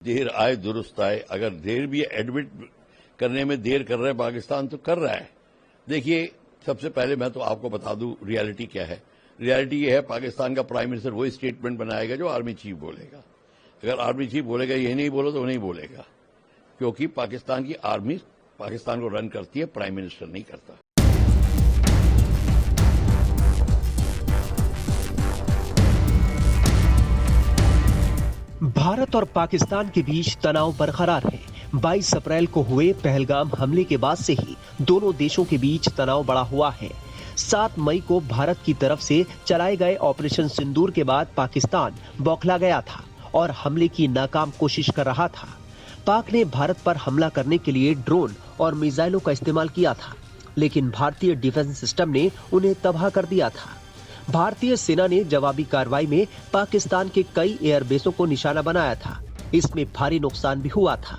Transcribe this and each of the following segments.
دیر آئے درست آئے. اگر دیر بھی ایڈمٹ کرنے میں دیر کر رہا ہے پاکستان تو کر رہا ہے. دیکھیے سب سے پہلے میں تو آپ کو بتا دوں ریالٹی کیا ہے. ریالٹی یہ ہے پاکستان کا پرائم منسٹر وہی اسٹیٹمنٹ بنائے گا جو آرمی چیف بولے گا. اگر آرمی چیف بولے گا یہ نہیں بولو تو وہ نہیں بولے گا, کیونکہ پاکستان کی آرمی پاکستان کو رن کرتی ہے, پرائم منسٹر نہیں کرتا. بھارت اور پاکستان کے بیچ تناؤ برقرار ہے. 22 اپریل کو ہوئے پہلگام حملے کے بعد سے ہی دونوں دیشوں کے بیچ تناؤ بڑھا ہوا ہے. 7 مئی کو بھارت کی طرف سے چلائے گئے آپریشن سندور کے بعد پاکستان بوکھلا گیا تھا اور حملے کی ناکام کوشش کر رہا تھا. پاک نے بھارت پر حملہ کرنے کے لیے ڈرون اور میزائلوں کا استعمال کیا تھا, لیکن بھارتی ڈیفنس سسٹم نے انہیں تباہ کر دیا تھا. بھارتی سینا نے جوابی کارروائی میں پاکستان کے کئی ایئر بیسوں کو نشانہ بنایا تھا. اس میں بھاری نقصان بھی ہوا تھا.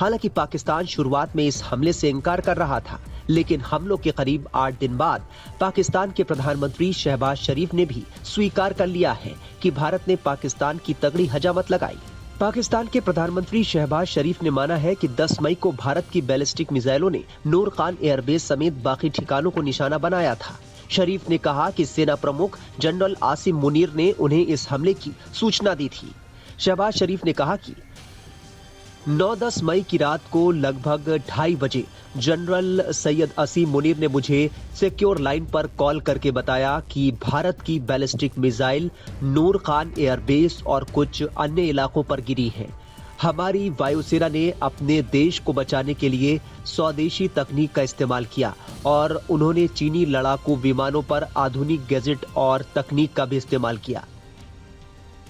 حالانکہ پاکستان شروعات میں اس حملے سے انکار کر رہا تھا, لیکن حملوں کے قریب 8 دن بعد پاکستان کے پردھان منتری شہباز شریف نے بھی سویکار کر لیا ہے کہ بھارت نے پاکستان کی تگڑی ہجامت لگائی. پاکستان کے پردھان منتری شہباز شریف نے مانا ہے کہ 10 مئی کو بھارت کی بیلسٹک میزائلوں نے نور خان ایئر بیس سمیت باقی ٹھکانوں کو نشانہ بنایا تھا. شریف نے کہا کہ سینا پرمکھ جنرل عاصم منیر نے انہیں اس حملے کی سوچنا دی تھی. شہباز شریف نے کہا کہ 9-10 مئی کی رات کو لگ بھگ 2:30 بجے جنرل سید عاصم منیر نے مجھے سیکیور لائن پر کال کر کے بتایا کہ بھارت کی بیلسٹک میزائل نور خان ایئر بیس اور کچھ انیہ علاقوں پر گری ہیں. ہماری وایو سینا نے اپنے دیش کو بچانے کے لیے سودیشی تکنیک کا استعمال کیا اور انہوں نے چینی لڑاکو ومانوں پر آدھونک گیجٹ اور تکنیک کا بھی استعمال کیا.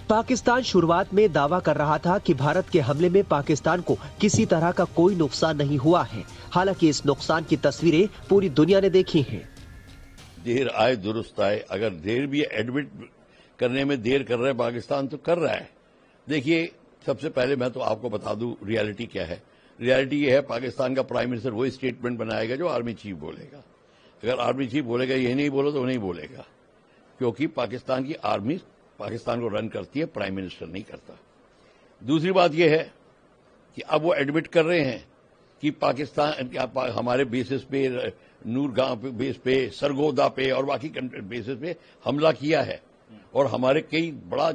پاکستان شروعات میں دعویٰ کر رہا تھا کہ بھارت کے حملے میں پاکستان کو کسی طرح کا کوئی نقصان نہیں ہوا ہے. حالانکہ اس نقصان کی تصویریں پوری دنیا نے دیکھی ہیں. دیر آئے درست آئے. اگر دیر بھی ایڈمٹ کرنے میں دیر کر رہا ہے پاکستان تو کر رہا ہے. دیکھیے سب سے پہلے میں تو آپ کو بتا دوں ریالٹی کیا ہے. ریالٹی یہ ہے پاکستان کا پرائم منسٹر وہی اسٹیٹمنٹ بنائے گا جو آرمی چیف بولے گا. اگر آرمی چیف بولے گا یہ نہیں بولو تو وہ نہیں بولے گا, کیونکہ پاکستان کی آرمی پاکستان کو رن کرتی ہے, پرائم منسٹر نہیں کرتا. دوسری بات یہ ہے کہ اب وہ ایڈمٹ کر رہے ہیں کہ پاکستان ہمارے بیسز پہ, نورگاں بیس پہ, سرگودا پہ اور باقی بیسز پہ حملہ کیا ہے اور ہمارے کئی بڑا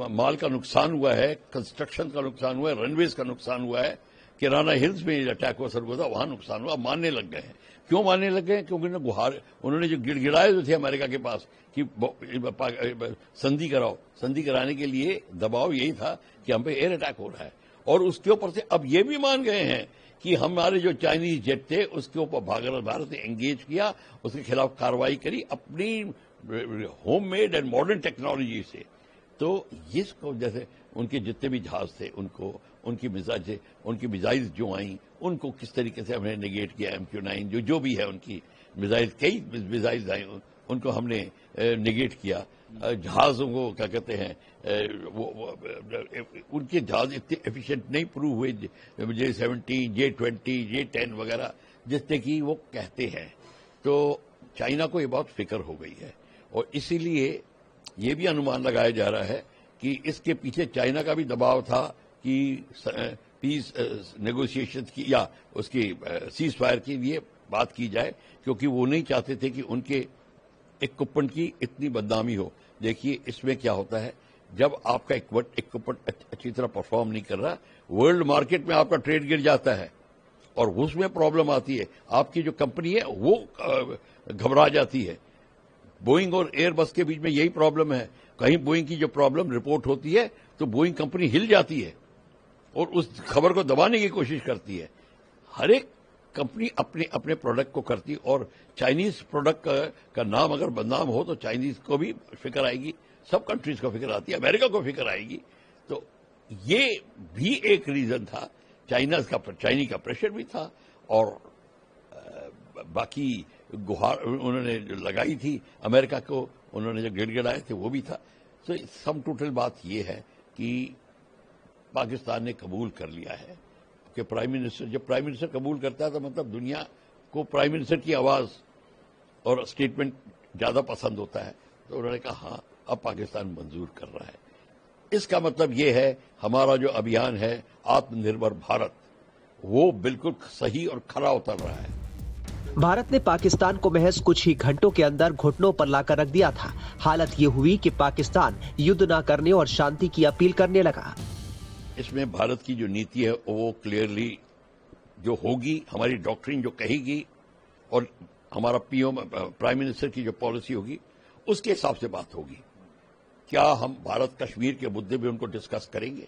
مال کا نقصان ہوا ہے, کنسٹرکشن کا نقصان ہوا ہے, رن ویز کا نقصان ہوا ہے. کرانا ہلز میں اٹیک ہوا سرگودا, وہاں نقصان ہوا. ماننے لگ گئے ہیں. کیوں ماننے لگ گئے ہیں؟ کیونکہ انہوں نے جو گڑ گڑائے جو تھے امریکہ کے پاس کہ سندھی کراؤ, سندھی کرانے کے لیے دباؤ یہی تھا کہ ہم پہ ایئر اٹیک ہو رہا ہے. اور اس کے اوپر سے اب یہ بھی مان گئے ہیں کہ ہمارے جو چائنیز جیٹ تھے اس کے اوپر بھارت نے انگیج کیا, اس کے خلاف کارروائی کری اپنی home made and modern technology سے. تو اس کو جیسے ان کے جتنے بھی جہاز تھے ان کو ان کی میزائل جو آئیں ان کو کس طریقے سے ہم نے نیگیٹ کیا. MQ-9 جو بھی ہے ان کی میزائل, کئی میزائل آئیں ان کو ہم نے نیگیٹ کیا. جہازوں کو کیا کہتے ہیں ان کے جہاز اتنے ایفیشینٹ نہیں پروو ہوئے, J-17, J-20, J-10 وغیرہ جتنے کی وہ کہتے ہیں. تو چائنا کو یہ بہت فکر ہو گئی ہے اور اسی لیے یہ بھی انومان لگایا جا رہا ہے کہ اس کے پیچھے چائنا کا بھی دباؤ تھا کہ پیس نیگوسیشن کی یا اس کی سیز فائر کی لیے بات کی جائے, کیونکہ وہ نہیں چاہتے تھے کہ ان کے اکوپمنٹ کی اتنی بدنامی ہو. دیکھیے اس میں کیا ہوتا ہے, جب آپ کا اکوپمنٹ اچھی طرح پرفارم نہیں کر رہا, ورلڈ مارکیٹ میں آپ کا ٹریڈ گر جاتا ہے اور اس میں پرابلم آتی ہے. آپ کی جو کمپنی ہے وہ گھبرا جاتی ہے. بوئنگ اور ایئر بس کے بیچ میں یہی پرابلم ہے. کہیں بوئنگ کی جو پرابلم رپورٹ ہوتی ہے تو بوئنگ کمپنی ہل جاتی ہے اور اس خبر کو دبانے کی کوشش کرتی ہے. ہر ایک کمپنی اپنے پروڈکٹ کو کرتی, اور چائنیز پروڈکٹ کا نام اگر بدنام ہو تو چائنیز کو بھی فکر آئے گی, سب کنٹریز کو فکر آتی ہے, امریکہ کو فکر آئے گی. تو یہ بھی ایک ریزن تھا. چائنی کا پریشر بھی تھا اور باقی گہار انہوں نے جو لگائی تھی امریکہ کو, انہوں نے جو گڑ گڑائے تھے وہ بھی تھا. تو سم ٹوٹل بات یہ ہے کہ پاکستان نے قبول کر لیا ہے کہ جب پرائم منسٹر قبول کرتا ہے تو مطلب دنیا کو پرائم منسٹر کی آواز اور اسٹیٹمنٹ زیادہ پسند ہوتا ہے. تو انہوں نے کہا ہاں اب پاکستان منظور کر رہا ہے. اس کا مطلب یہ ہے ہمارا جو ابھیان ہے آتم نربھر بھارت وہ بالکل صحیح اور کھرا اتر رہا ہے. بھارت نے پاکستان کو محض کچھ ہی گھنٹوں کے اندر گھٹنوں پر لا کر رکھ دیا تھا. حالت یہ ہوئی کہ پاکستان یدھ نہ کرنے اور شانتی کی اپیل کرنے لگا. اس میں بھارت کی جو نیتی ہے وہ کلیئرلی جو ہوگی, ہماری ڈاکٹرین جو کہے گی اور ہمارا پرائم منسٹر کی جو پالیسی ہوگی اس کے حساب سے بات ہوگی. کیا ہم بھارت کشمیر کے مدعے پہ ان کو ڈسکس کریں گے؟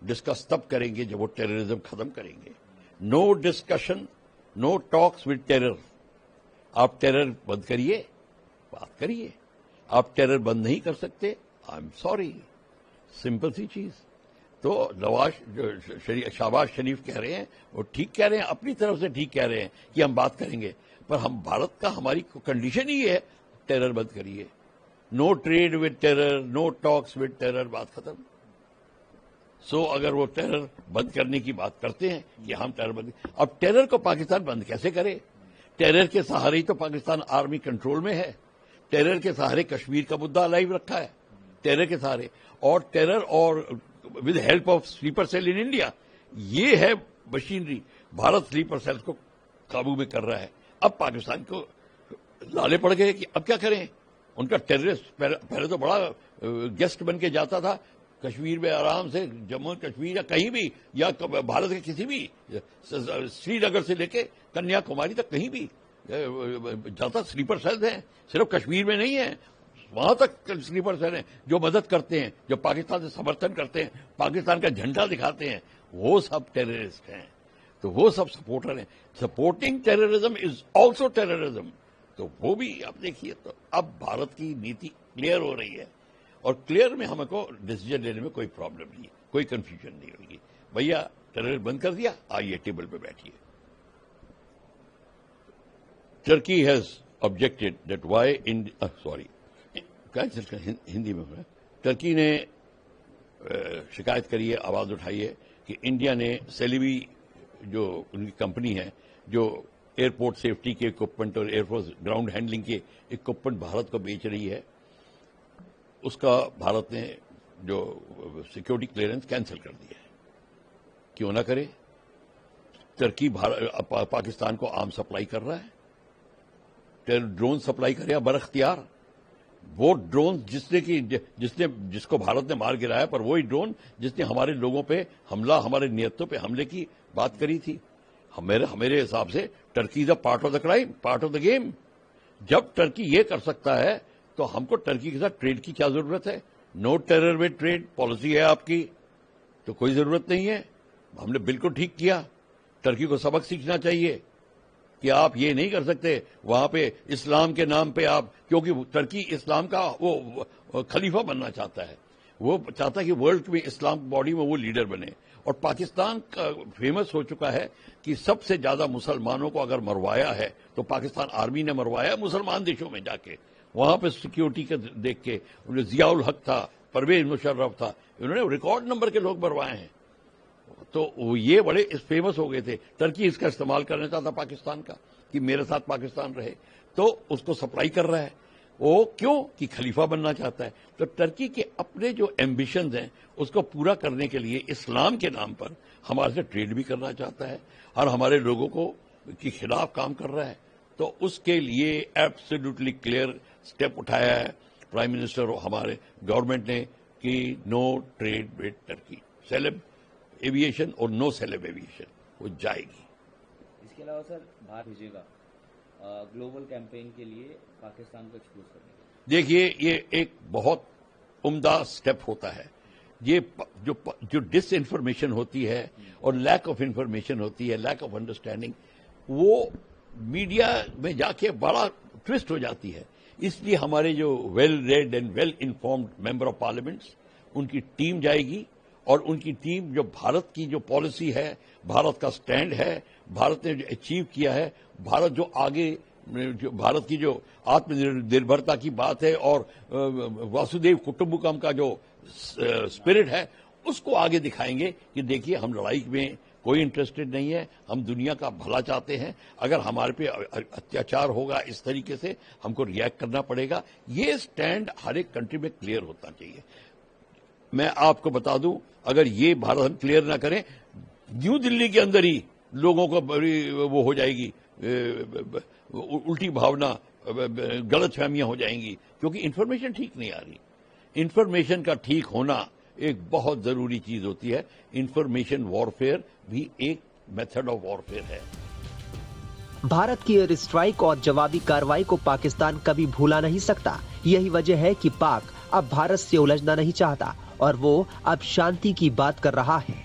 ڈسکس تب کریں گے جب وہ ٹیررزم ختم کریں گے. No discussion, no talks with terror. آپ ٹیرر بند کریے, بات کریے. آپ ٹیرر بند نہیں کر سکتے, آئی ایم سوری, سمپل سی چیز. تو شہباز شریف کہہ رہے ہیں, وہ ٹھیک کہہ رہے ہیں, اپنی طرف سے ٹھیک کہہ رہے ہیں کہ ہم بات کریں گے, پر ہم بھارت کا ہماری کنڈیشن ہی ہے ٹیرر بند کریے. No trade with terror, no talks with terror, بات ختم. سو اگر وہ ٹیرر بند کرنے کی بات کرتے ہیں کہ ہم ٹیرر بند, اب ٹیرر کو پاکستان بند کیسے کرے؟ ٹیرر کے سہارے ہی تو پاکستان آرمی کنٹرول میں ہے. ٹیرر کے سہارے کشمیر کا مدعا لائیو رکھا ہے, ٹیرر کے سہارے. اور ٹیرر اور with help of sleeper cell in India, یہ ہے مشینری. بھارت سلیپر سیل کو قابو میں کر رہا ہے. اب پاکستان کو لالے پڑ گئے کہ اب کیا کریں. ان کا ٹیررسٹ پہلے تو بڑا گیسٹ بن کے جاتا تھا کشمیر میں, آرام سے جموں کشمیر یا کہیں بھی, یا بھارت کے کسی بھی, سری نگر سے لے کے کنیا کماری تک کہیں بھی جاتا. سلیپر سیلز ہیں, صرف کشمیر میں نہیں ہیں, وہاں تک سلیپر سیل ہیں جو مدد کرتے ہیں, جو پاکستان سے سمرتھن کرتے ہیں, پاکستان کا جھنڈا دکھاتے ہیں. وہ سب ٹیررسٹ ہیں, تو وہ سب سپورٹر ہیں. Supporting terrorism is also terrorism. تو وہ بھی آپ دیکھیے. تو اب بھارت کی نیتی کلیئر ہو رہی ہے, اور کلیئر میں ہم کو ڈیسیجن لینے میں کوئی پرابلم نہیں, کوئی کنفیوژن نہیں ہوگی. بھیا ٹیرر بند کر دیا, آئیے ٹیبل پہ بیٹھیے. Turkey has objected that why Hindi میں ٹرکی نے شکایت کری ہے, آواز اٹھائی ہے کہ انڈیا نے سیلیبی جو ان کی کمپنی ہے جو ایئرپورٹ سیفٹی کے اکوپمنٹ اور ایئرفورس گراؤنڈ ہینڈلنگ کے اکوپمنٹ بھارت کو بیچ رہی ہے, اس کا بھارت نے جو سیکورٹی کلیئرنس کینسل کر دیا ہے. کیوں نہ کرے؟ ترکی پاکستان کو آرم سپلائی کر رہا ہے, ڈرون سپلائی کرے براختیار. وہ ڈرون جس کو بھارت نے مار گرایا, پر وہی ڈرون جس نے ہمارے لوگوں پہ حملہ, ہمارے نیتوں پہ حملے کی بات کری تھی. میرے حساب سے Turkey is a part of the crime, part of the game. جب ٹرکی یہ کر سکتا ہے تو ہم کو ٹرکی کے ساتھ ٹریڈ کی کیا ضرورت ہے؟ نو ٹیرر ود ٹریڈ پالیسی ہے آپ کی, تو کوئی ضرورت نہیں ہے. ہم نے بالکل ٹھیک کیا. ٹرکی کو سبق سیکھنا چاہیے کہ آپ یہ نہیں کر سکتے وہاں پہ اسلام کے نام پہ آپ, کیونکہ ٹرکی اسلام کا وہ خلیفہ بننا چاہتا ہے. وہ چاہتا ہے کہ ورلڈ میں اسلام باڈی میں وہ لیڈر بنے. اور پاکستان کا فیمس ہو چکا ہے کہ سب سے زیادہ مسلمانوں کو اگر مروایا ہے تو پاکستان آرمی نے مروایا مسلمان دیشوں میں جا کے. وہاں پہ سیکیورٹی کے دیکھ کے ضیاء الحق تھا, پرویز مشرف تھا, انہوں نے ریکارڈ نمبر کے لوگ مروائے ہیں. تو یہ بڑے فیمس ہو گئے تھے. ٹرکی اس کا استعمال کرنا چاہتا پاکستان کا کہ میرے ساتھ پاکستان رہے, تو اس کو سپلائی کر رہا ہے. وہ کیوں کہ خلیفہ بننا چاہتا ہے. تو ٹرکی کے اپنے جو ایمبیشنز ہیں اس کو پورا کرنے کے لیے اسلام کے نام پر ہمارے سے ٹریڈ بھی کرنا چاہتا ہے اور ہمارے لوگوں کو کے خلاف کام کر رہا ہے. تو اس کے لیے ایبسلیوٹلی کلیئر اسٹیپ اٹھایا ہے پرائم منسٹر اور ہمارے گورنمنٹ نے کہ نو ٹریڈ ود ٹرکی. سیلب ایویشن اور نو سیلب ایویشن وہ جائے گی. اس کے علاوہ سر بھارت بھیجے گا گلوبل کیمپین کے لیے پاکستان کو ایکسپوز کرنے کے. دیکھیے یہ ایک بہت عمدہ سٹیپ ہوتا ہے. یہ جو ڈس انفارمیشن ہوتی ہے اور لیک آف انفارمیشن ہوتی ہے, لیک آف انڈرسٹینڈنگ, وہ میڈیا میں جا کے بڑا ٹوسٹ ہو جاتی ہے. اس لیے ہمارے جو well read and well informed member of parliaments, ان کی ٹیم جائے گی اور ان کی ٹیم جو بھارت کی جو پالیسی ہے, بھارت کا سٹینڈ ہے, بھارت نے جو اچیو کیا ہے, بھارت جو آگے جو بھارت کی جو آتم نربھرتا کی بات ہے اور واسودیو کٹمبکم کا جو اسپرٹ ہے, اس کو آگے دکھائیں گے کہ دیکھیے ہم لڑائی میں کوئی انٹرسٹڈ نہیں ہے, ہم دنیا کا بھلا چاہتے ہیں. اگر ہمارے پہ اتیاچار ہوگا اس طریقے سے ہم کو ریئیکٹ کرنا پڑے گا. یہ سٹینڈ ہر ایک کنٹری میں کلیئر ہونا چاہیے. میں آپ کو بتا دوں اگر یہ بھارت ہم کلیئر نہ کریں نیو دلی کے اندر ہی لوگوں کو بڑی وہ ہو جائے گی الٹی بھاونا غلط فہمیاں ہو جائیں گی کیونکہ انفارمیشن ٹھیک نہیں آ رہی. انفارمیشن کا ٹھیک ہونا ایک بہت ضروری چیز ہوتی ہے. انفارمیشن وارفیئر بھی ایک میتھڈ آف وارفیئر ہے. بھارت کی ایئر اسٹرائک اور جوابی کارروائی کو پاکستان کبھی بھولا نہیں سکتا. یہی وجہ ہے کہ پاک اب بھارت سے الجھنا نہیں چاہتا اور وہ اب شانتی کی بات کر رہا ہے.